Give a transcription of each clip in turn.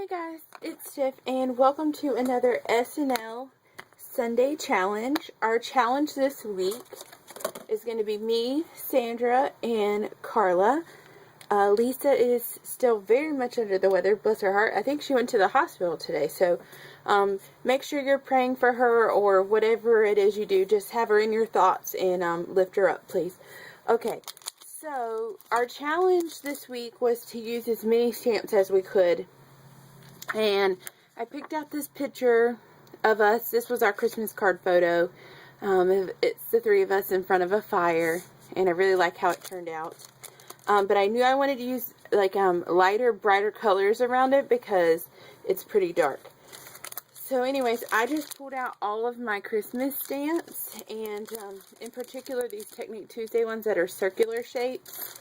Hi guys, it's Tiff and welcome to another SNL Sunday challenge. Our challenge this week is going to be me, Sandra, and Carla. Lisa is still very much under the weather, bless her heart. I think she went to the hospital today, so make sure you're praying for her, or whatever it is you do, just have her in your thoughts and lift her up, please. Okay, so our challenge this week was to use as many stamps as we could. And I picked out this picture of us. This was our Christmas card photo. It's the three of us in front of a fire, and I really like how it turned out. But I knew I wanted to use like lighter, brighter colors around it because it's pretty dark. So anyways, I just pulled out all of my Christmas stamps, and in particular these Technique Tuesday ones that are circular shapes.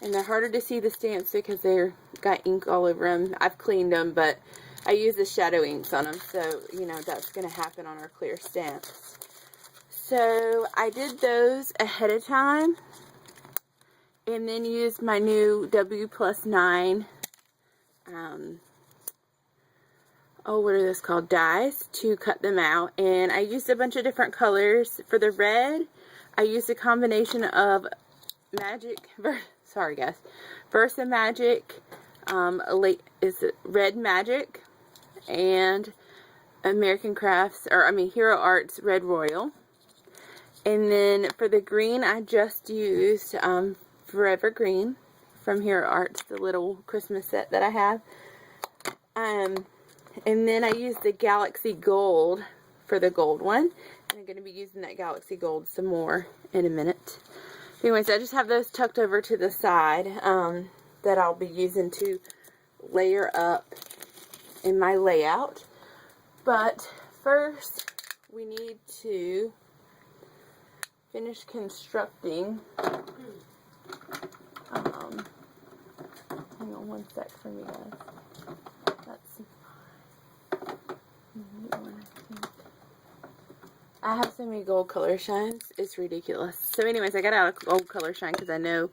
And they're harder to see the stamps because they're got ink all over them. I've cleaned them, but I use the shadow inks on them. So, you know, that's going to happen on our clear stamps. So, I did those ahead of time. And then used my new W+9, what are those called? Dies to cut them out. And I used a bunch of different colors. For the red, I used a combination of Versa Magic, Red Magic, and Hero Arts Red Royal. And then for the green, I just used Forever Green from Hero Arts, the little Christmas set that I have. And then I used the Galaxy Gold for the gold one. And I'm going to be using that Galaxy Gold some more in a minute. Anyways, I just have those tucked over to the side that I'll be using to layer up in my layout. But first, we need to finish constructing. Hang on one sec for me, guys. That's I have so many gold color shines, it's ridiculous. So anyways, I got out a gold color shine because I know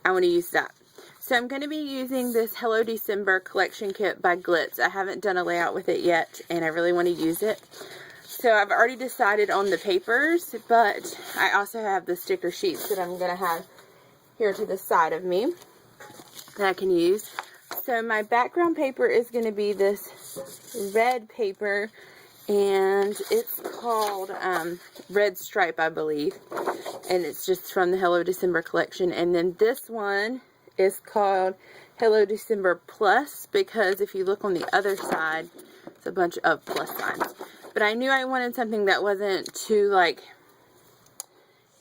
I want to use that. So I'm going to be using this Hello December collection kit by Glitz. I haven't done a layout with it yet, and I really want to use it. So I've already decided on the papers, but I also have the sticker sheets that I'm going to have here to the side of me that I can use. So my background paper is going to be this red paper, and it's called Red Stripe, I believe, and it's just from the Hello December collection. And then this one is called Hello December Plus, because if you look on the other side, it's a bunch of plus signs. But I knew I wanted something that wasn't too, like,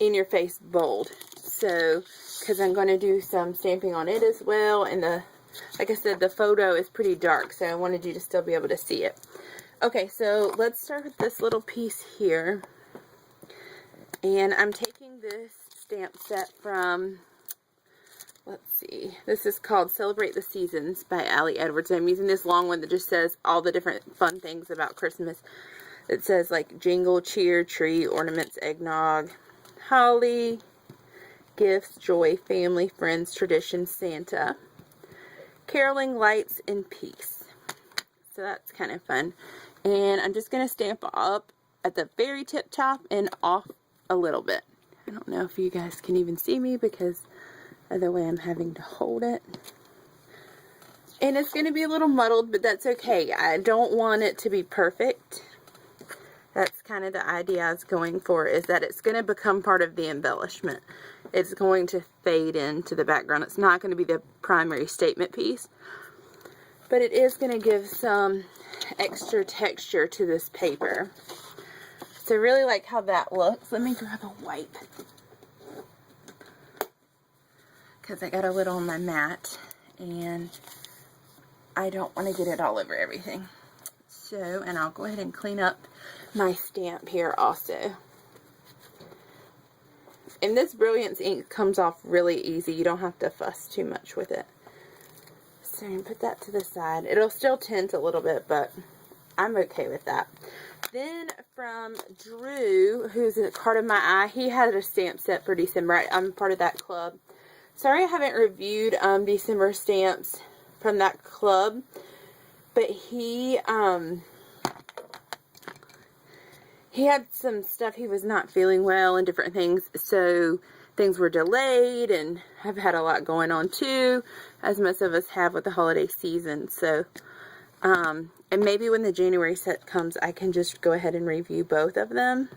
in your face bold. So, because I'm going to do some stamping on it as well, and like I said, the photo is pretty dark, so I wanted you to still be able to see it. Okay, so let's start with this little piece here. And I'm taking this stamp set from, let's see, this is called Celebrate the Seasons by Allie Edwards. I'm using this long one that just says all the different fun things about Christmas. It says like jingle, cheer, tree, ornaments, eggnog, holly, gifts, joy, family, friends, tradition, Santa, caroling, lights, and peace. So that's kind of fun. And I'm just going to stamp up at the very tip top and off a little bit. I don't know if you guys can even see me because of the way I'm having to hold it. And it's going to be a little muddled, but that's okay. I don't want it to be perfect. That's kind of the idea I was going for, is that it's going to become part of the embellishment. It's going to fade into the background. It's not going to be the primary statement piece. But it is going to give some extra texture to this paper. So I really like how that looks. Let me grab a wipe, because I got a little on my mat and I don't want to get it all over everything. So, and I'll go ahead and clean up my stamp here also. And this Brilliance ink comes off really easy. You don't have to fuss too much with it. So I'm going to put that to the side. It'll still tint a little bit, but I'm okay with that. Then from Drew, who's a Card of My Eye, he had a stamp set for December. I'm part of that club. Sorry I haven't reviewed December stamps from that club. but he had some stuff, he was not feeling well and different things, so things were delayed, and I've had a lot going on too, as most of us have with the holiday season. So and maybe when the January set comes, I can just go ahead and review both of them.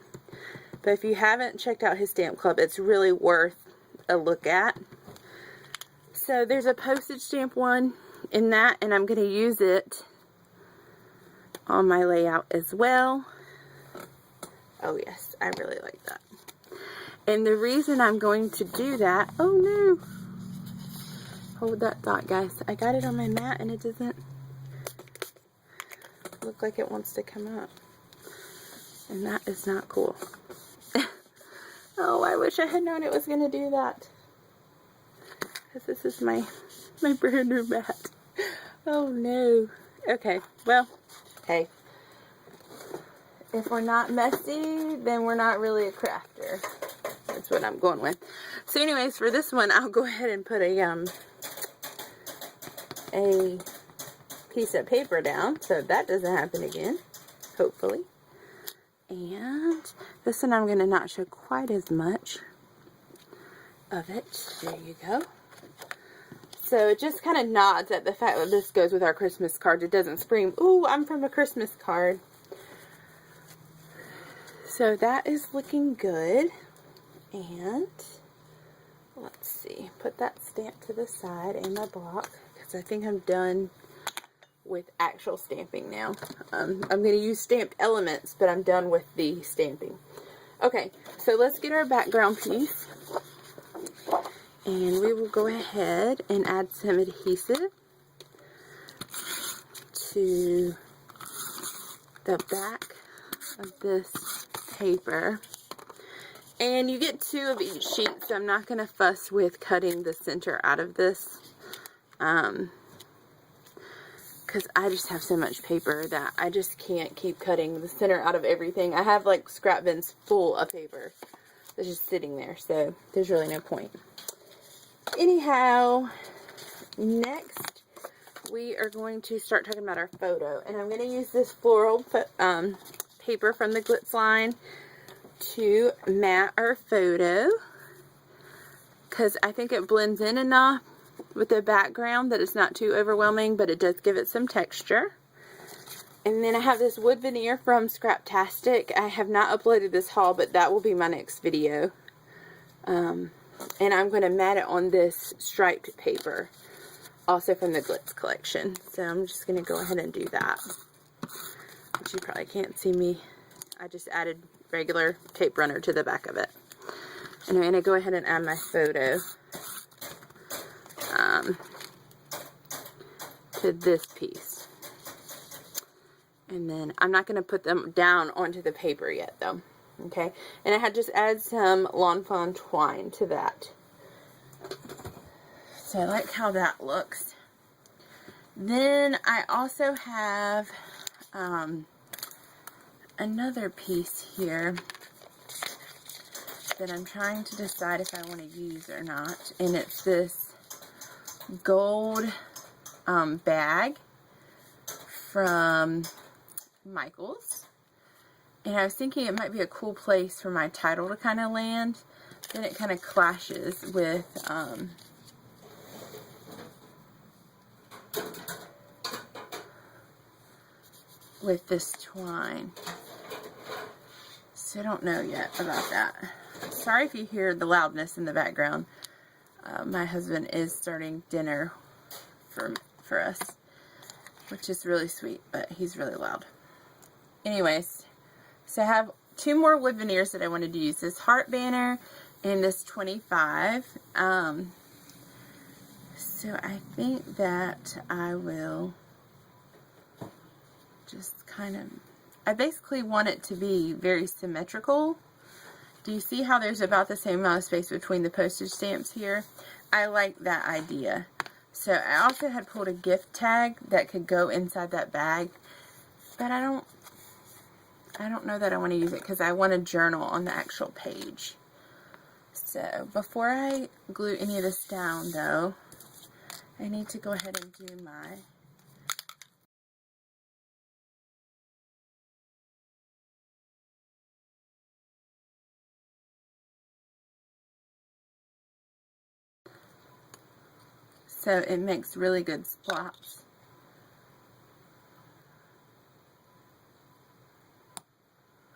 But if you haven't checked out his stamp club, it's really worth a look at. So there's a postage stamp one in that, and I'm going to use it on my layout as well. Oh yes, I really like that. And the reason I'm going to do that, oh no, hold that thought guys, I got it on my mat and it doesn't look like it wants to come up, and that is not cool. Oh, I wish I had known it was going to do that, because this is my brand new mat. Oh no. Okay, well, hey, if we're not messy, then we're not really a crafter. That's what I'm going with. So anyways, for this one, I'll go ahead and put a piece of paper down so that doesn't happen again, hopefully. And this one I'm going to not show quite as much of it. There you go. So it just kind of nods at the fact that this goes with our Christmas card. It doesn't scream, ooh, I'm from a Christmas card. So that is looking good. And let's see, put that stamp to the side and my block, because I think I'm done with actual stamping now. I'm going to use stamped elements, but I'm done with the stamping. Okay, so let's get our background piece, and we will go ahead and add some adhesive to the back of this paper. And you get 2 of each sheet, so I'm not going to fuss with cutting the center out of this, because I just have so much paper that I just can't keep cutting the center out of everything. I have like scrap bins full of paper that's just sitting there, so there's really no point. Anyhow, next we are going to start talking about our photo, and I'm going to use this floral paper from the Glitz line to mat our photo, because I think it blends in enough with the background that it's not too overwhelming, but it does give it some texture. And then I have this wood veneer from Scraptastic. I have not uploaded this haul, but that will be my next video. And I'm going to mat it on this striped paper, also from the Glitz collection. So I'm just going to go ahead and do that. But you probably can't see me. I just added regular tape runner to the back of it. And I'm going to go ahead and add my photo to this piece. And then I'm not going to put them down onto the paper yet though. Okay, and I had just added some Lawn Fawn twine to that. So I like how that looks. Then I also have another piece here that I'm trying to decide if I want to use or not, and it's this gold bag from Michaels. And I was thinking it might be a cool place for my title to kind of land. Then it kind of clashes with this twine. So I don't know yet about that. Sorry if you hear the loudness in the background. My husband is starting dinner for us, which is really sweet, but he's really loud. Anyways, so I have 2 more wood veneers that I wanted to use. This heart banner and this 25. So I think that I will just kind of, I basically want it to be very symmetrical. Do you see how there's about the same amount of space between the postage stamps here? I like that idea. So I also had pulled a gift tag that could go inside that bag, but I don't know that I want to use it because I want a journal on the actual page. So before I glue any of this down though, I need to go ahead and do my So it makes really good splots.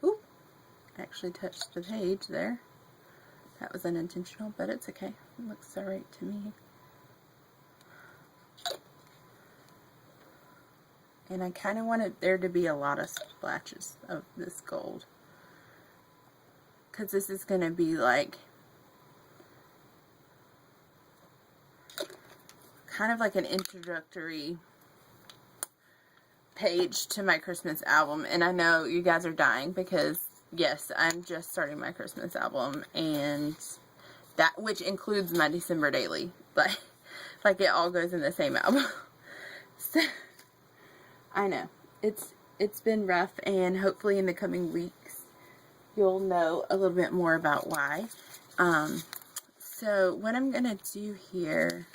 Oop, actually touched the page there. That was unintentional, but it's okay. It looks alright to me. And I kind of wanted there to be a lot of splashes of this gold, because this is going to be like kind of like an introductory page to my Christmas album. And I know you guys are dying because yes, I'm just starting my Christmas album, and that, which includes my December daily, but like it all goes in the same album. So I know it's been rough, and hopefully in the coming weeks you'll know a little bit more about why. So what I'm gonna do here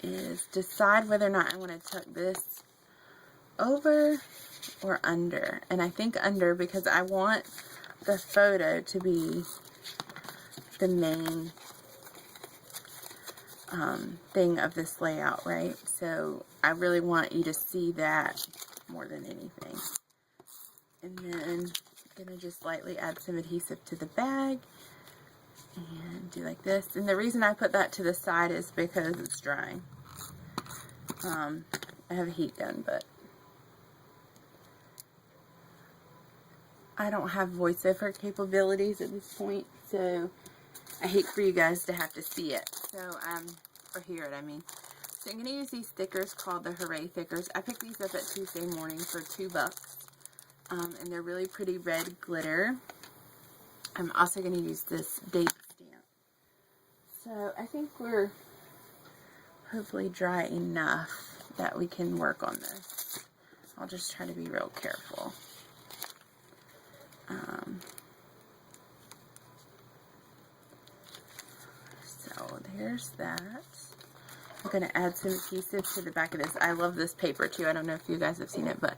is decide whether or not I want to tuck this over or under. And I think under, because I want the photo to be the main thing of this layout, right? So I really want you to see that more than anything. And then I'm going to just lightly add some adhesive to the bag and do like this. And the reason I put that to the side is because it's drying. I have a heat gun, but I don't have voiceover capabilities at this point, so I hate for you guys to have to see it. So, or hear it, I mean. So I'm going to use these stickers called the Hooray Thickers. I picked these up at Tuesday Morning for $2. And they're really pretty red glitter. I'm also going to use this date stamp. So I think we're hopefully dry enough that we can work on this. I'll just try to be real careful. So there's that. I'm going to add some adhesive to the back of this. I love this paper too. I don't know if you guys have seen it, but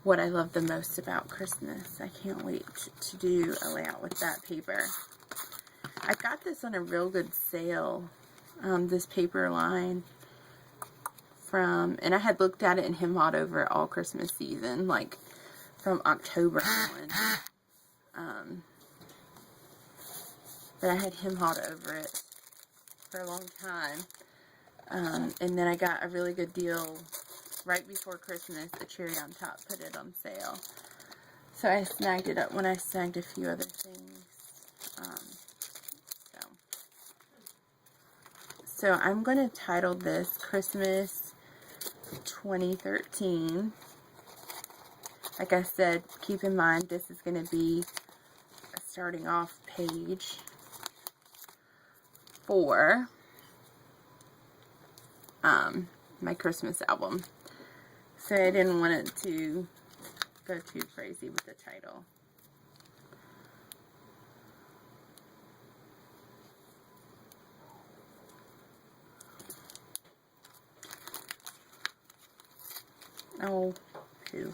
what I love the most about Christmas. I can't wait to do a layout with that paper. I got this on a real good sale, this paper line from, and I had looked at it and hemmed over all Christmas season, like from October on. But I had hemmed over it for a long time. And then I got a really good deal right before Christmas. The cherry on top put it on sale. So I snagged it up when I snagged a few other things. So I'm going to title this Christmas 2013. Like I said, keep in mind this is going to be a starting off page for my Christmas album. So I didn't want it to go too crazy with the title. Oh, phew.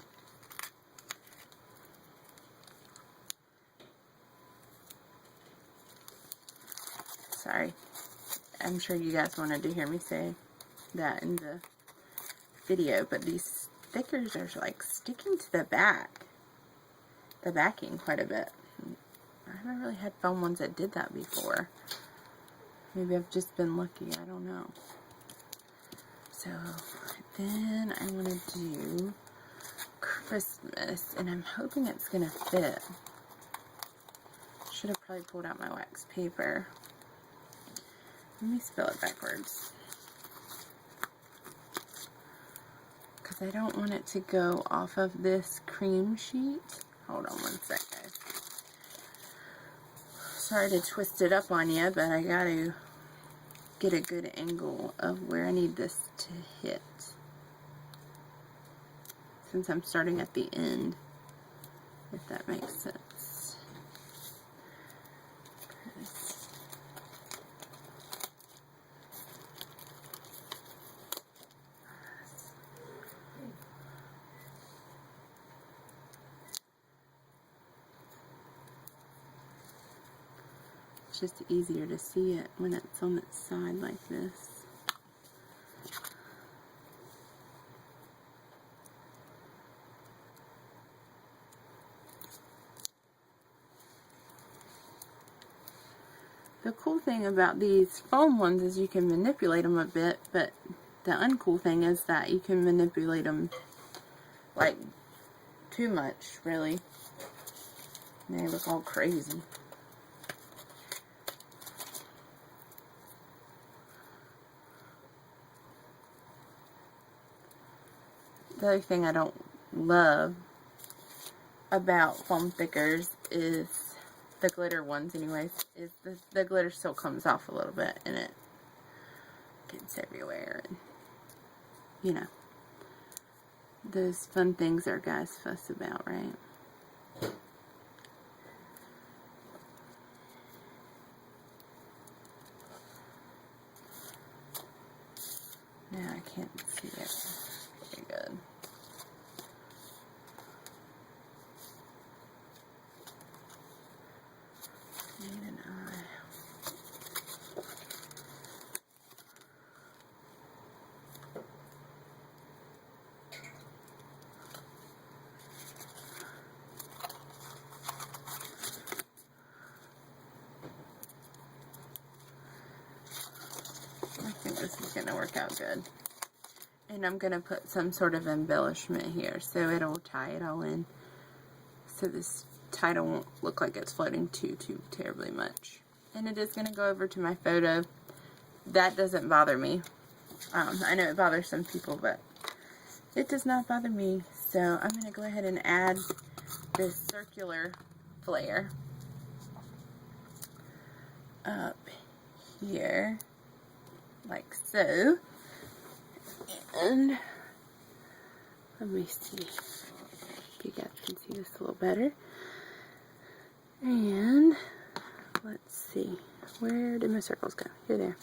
Sorry. I'm sure you guys wanted to hear me say that in the video, but these stickers are like sticking to the backing quite a bit. I haven't really had foam ones that did that before. Maybe I've just been lucky, I don't know. So then I want to do Christmas, and I'm hoping it's gonna fit. Should have probably pulled out my wax paper. Let me spell it backwards, because I don't want it to go off of this cream sheet. Hold on one sec, guys. Sorry to twist it up on you, but I gotta get a good angle of where I need this to hit, since I'm starting at the end, if that makes sense. It's just easier to see it when it's on its side like this. The cool thing about these foam ones is you can manipulate them a bit, but the uncool thing is that you can manipulate them like too much, really. And they look all crazy. The other thing I don't love about foam thickers is the glitter ones anyways, is the glitter still comes off a little bit and it gets everywhere, and you know, those fun things our guys fuss about, right? Now I can't see it very good. Need an eye. I think this is going to work out good. And I'm going to put some sort of embellishment here so it'll tie it all in. So this title won't look like it's floating too terribly much. And it is going to go over to my photo. That doesn't bother me. I know it bothers some people, but it does not bother me. So I'm going to go ahead and add this circular flare up here, like so. And let me see if you guys can see this a little better. And let's see, where did my circles go? Here they are.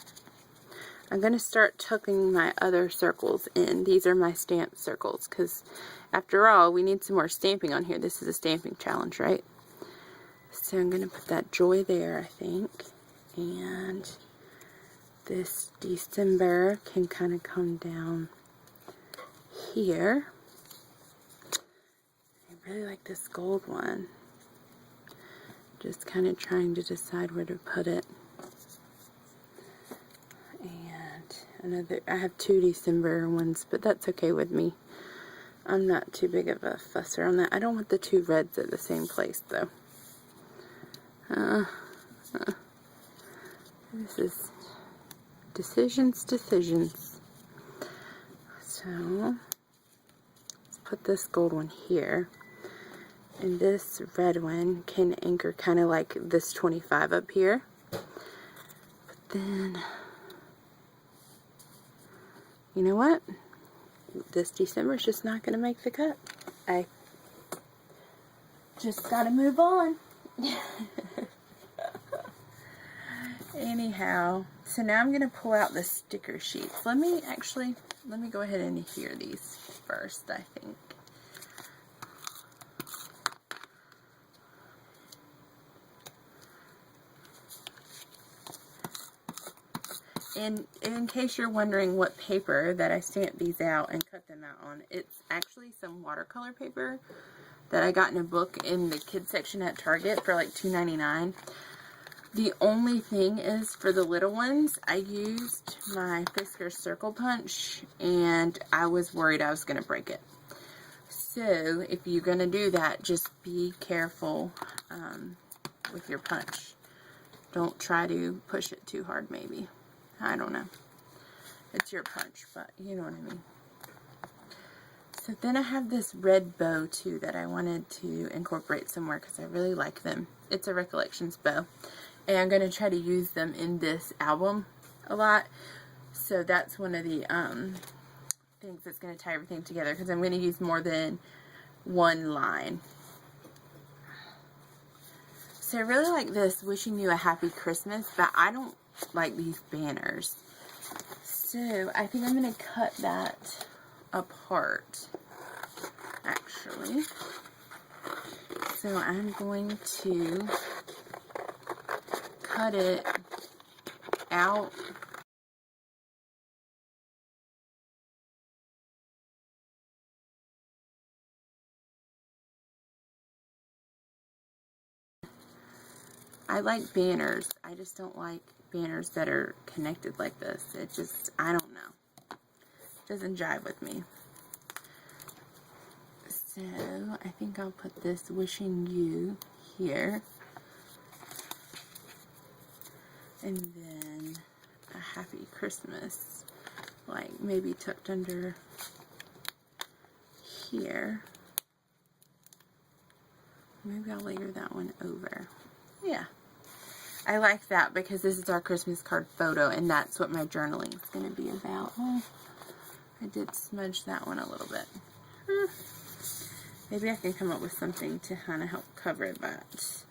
I'm going to start tucking my other circles in. These are my stamped circles because after all, we need some more stamping on here. This is a stamping challenge, right? So I'm going to put that joy there, I think. And this December can kind of come down here. I really like this gold one. Just kind of trying to decide where to put it. I have two December ones, but that's okay with me. I'm not too big of a fusser on that. I don't want the two reds at the same place, though. This is decisions. So, let's put this gold one here. And this red one can anchor kind of like this 25 up here. But then, you know what? This December is just not going to make the cut. I just got to move on. Anyhow, so now I'm going to pull out the sticker sheets. Let me go ahead and adhere these first, I think. And in case you're wondering what paper that I stamped these out and cut them out on, it's actually some watercolor paper that I got in a book in the kids section at Target for like $2.99. The only thing is, for the little ones, I used my Fiskars Circle Punch, and I was worried I was going to break it. So, if you're going to do that, just be careful with your punch. Don't try to push it too hard, maybe. I don't know. It's your punch, but you know what I mean. So then I have this red bow, too, that I wanted to incorporate somewhere because I really like them. It's a Recollections bow. And I'm going to try to use them in this album a lot. So that's one of the things that's going to tie everything together, because I'm going to use more than one line. So I really like this Wishing You a Happy Christmas, but I don't like these banners. So I think I'm going to cut that apart, actually. So I'm going to cut it out. I like banners. I just don't like banners that are connected like this. It just, I don't know. It doesn't jive with me. So, I think I'll put this wishing you here. And then a happy Christmas, like maybe tucked under here. Maybe I'll layer that one over. Yeah. I like that because this is our Christmas card photo and that's what my journaling is going to be about. Oh, I did smudge that one a little bit. Maybe I can come up with something to kind of help cover that.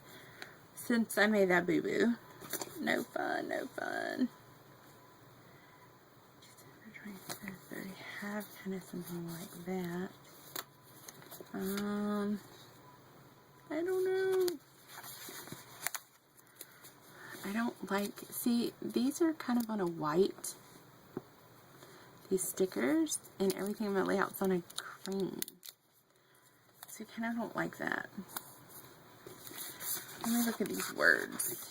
Since I made that boo-boo. No fun, no fun. I already have kind of something like that. I don't know. I don't like, see, these are kind of on a white, these stickers, and everything in my layout's on a cream. So I kind of don't like that. Let me look at these words.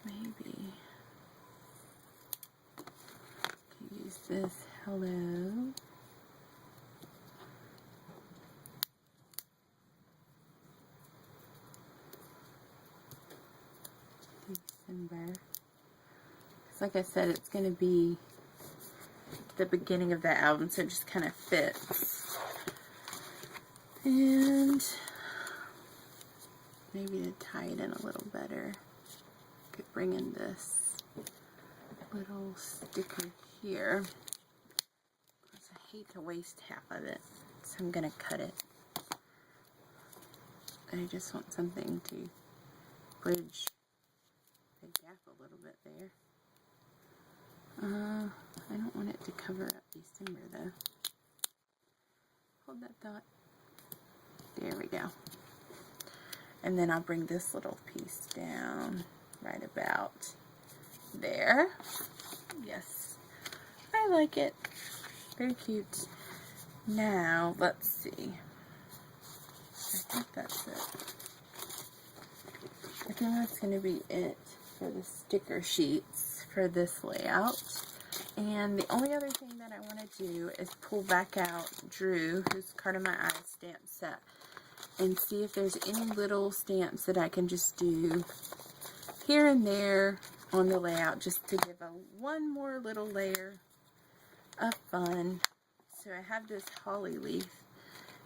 Maybe use this hello. December. Because like I said, it's going to be the beginning of that album, so it just kind of fits. And maybe to tie it in a little better, I could bring in this little sticker here. I hate to waste half of it, so I'm going to cut it. I just want something to bridge the gap a little bit there. I don't want it to cover up December though. Hold that thought. There we go. And then I'll bring this little piece down right about there. Yes, I like it. Very cute. Now, let's see. I think that's it. I think that's going to be it for the sticker sheets for this layout. And the only other thing that I want to do is pull back out Drew, who's Card in My Eyes stamp set, and see if there's any little stamps that I can just do here and there on the layout just to give one more little layer of fun. So I have this holly leaf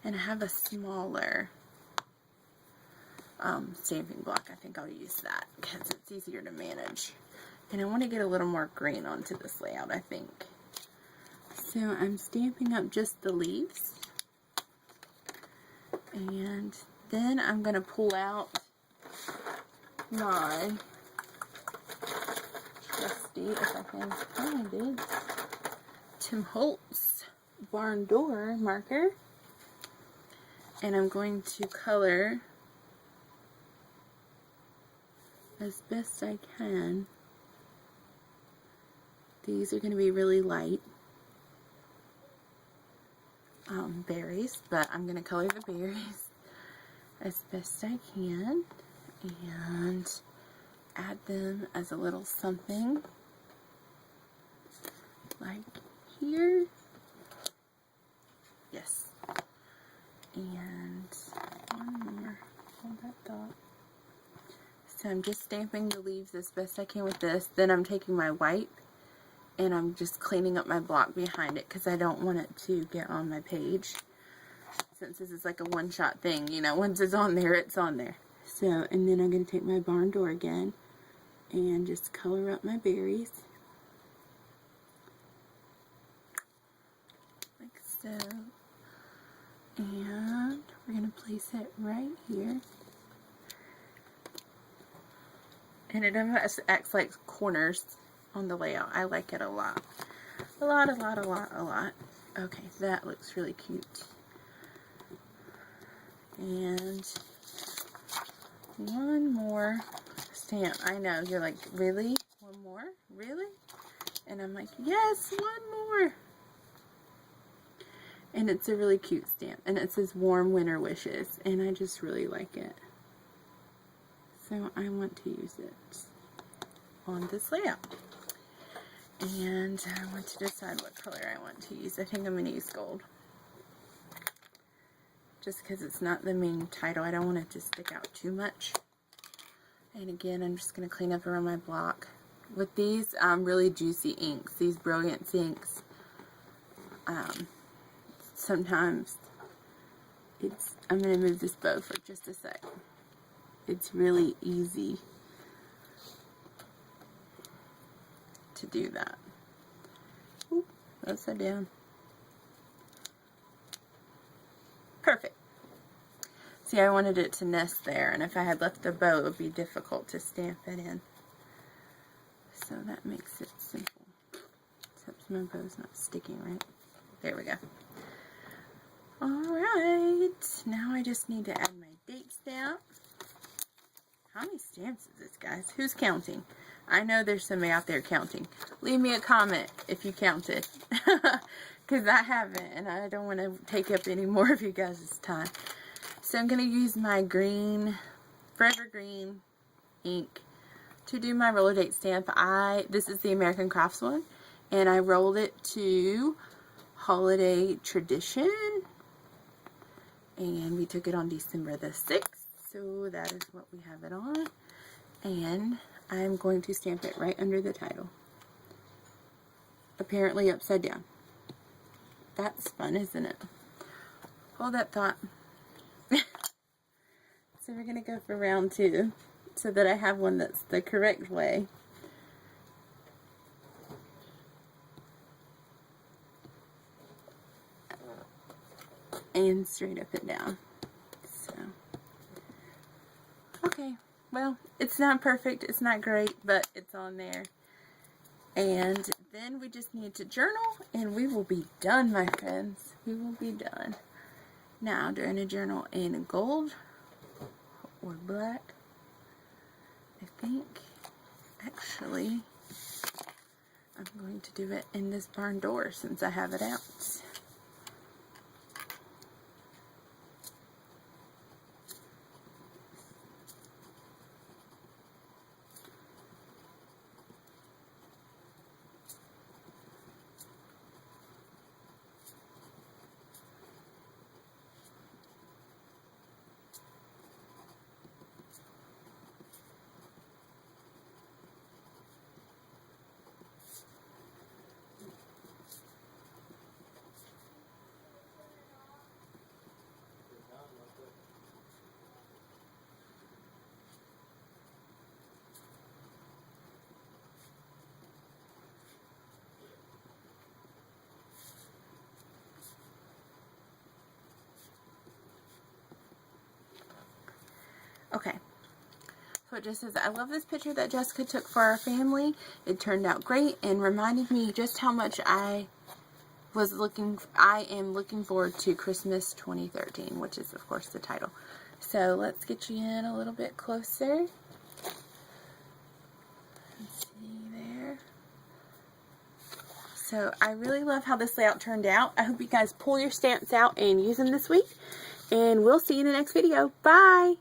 and I have a smaller stamping block. I think I'll use that because it's easier to manage. And I want to get a little more green onto this layout, I think. So I'm stamping up just the leaves. And then I'm going to pull out my trusty, if I can find it, Tim Holtz Barn Door marker. And I'm going to color as best I can. These are going to be really light berries, but I'm going to color the berries as best I can and add them as a little something like here. Yes. And one more. Hold that thought. So I'm just stamping the leaves as best I can with this. Then I'm taking my wipe and I'm just cleaning up my block behind it because I don't want it to get on my page. Since this is like a one-shot thing, you know, once it's on there, it's on there. So, and then I'm going to take my barn door again and just color up my berries. Like so. And we're going to place it right here. And it almost acts like corners on the layout. I like it a lot. A lot. Okay, that looks really cute. And one more stamp. I know. You're like, really? One more? Really? And I'm like, yes, one more. And it's a really cute stamp. And it says warm winter wishes. And I just really like it. So I want to use it on this layout. And I want to decide what color I want to use. I think I'm going to use gold. Just because it's not the main title. I don't want it to stick out too much. And again, I'm just going to clean up around my block. With these really juicy inks, these Brilliance inks, sometimes I'm going to move this bow for just a sec. It's really easy to do that. Ooh, upside down. Perfect. See, I wanted it to nest there, and if I had left the bow, it would be difficult to stamp it in. So that makes it simple. Except my bow's not sticking right. There we go. Alright, now I just need to add my date stamp. How many stamps is this, guys? Who's counting? I know there's somebody out there counting. Leave me a comment if you counted. Because I haven't, and I don't want to take up any more of you guys' time. So I'm going to use my green, Forever Green ink to do my roller date stamp. This is the American Crafts one, and I rolled it to Holiday Tradition, and we took it on December the 6th, so that is what we have it on. And I'm going to stamp it right under the title, apparently upside down. That's fun, isn't it? Hold that thought. So we're going to go for round 2 so that I have one that's the correct way. And straight up and down. So, okay, well, it's not perfect, it's not great, but it's on there. And then we just need to journal, and we will be done, my friends. We will be done. Now, do I need to journal in gold or black? I think, actually, I'm going to do it in this barn door since I have it out. Okay, so it just says, I love this picture that Jessica took for our family. It turned out great and reminded me just how much I am looking forward to Christmas 2013, which is of course the title. So let's get you in a little bit closer. Let's see there. So I really love how this layout turned out. I hope you guys pull your stamps out and use them this week. And we'll see you in the next video. Bye!